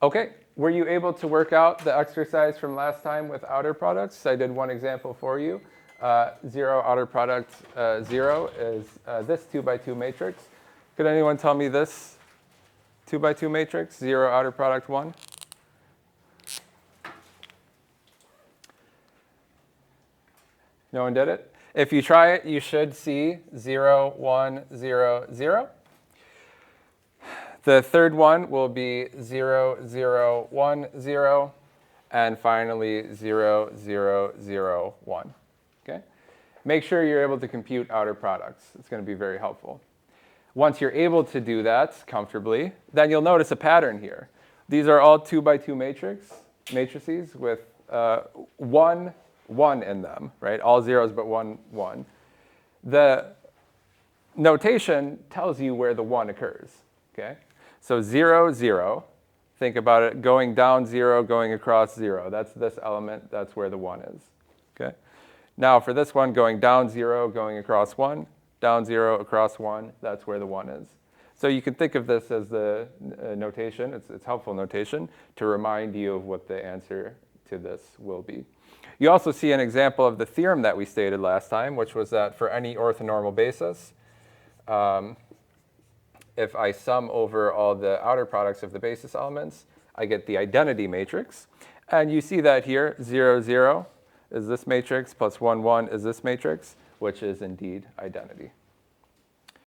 Okay, were you able to work out the exercise from last time with outer products? I did one example for you. 0 outer product 0 is this 2 by 2 matrix. Could anyone tell me this 2 by 2 matrix, 0 outer product 1? No one did it? If you try it, you should see 0, 1, 0, 0. The third one will be 0, 0, 1, 0, and finally 0, 0, 0, 1. Okay? Make sure you're able to compute outer products. It's going to be very helpful. Once you're able to do that comfortably, then you'll notice a pattern here. These are all 2 by 2 matrices with 1, 1 in them, right? All zeros but 1, 1. The notation tells you where the 1 occurs, okay? So 0, 0, think about it, going down 0, going across 0. That's this element, that's where the 1 is, okay? Now for this one, going down 0, going across 1, down 0, across 1, that's where the 1 is. So you can think of this as the notation, it's helpful notation, to remind you of what the answer to this will be. You also see an example of the theorem that we stated last time, which was that for any orthonormal basis, if I sum over all the outer products of the basis elements, I get the identity matrix. And you see that here, 0, 0 is this matrix, plus 1, 1 is this matrix, which is indeed identity.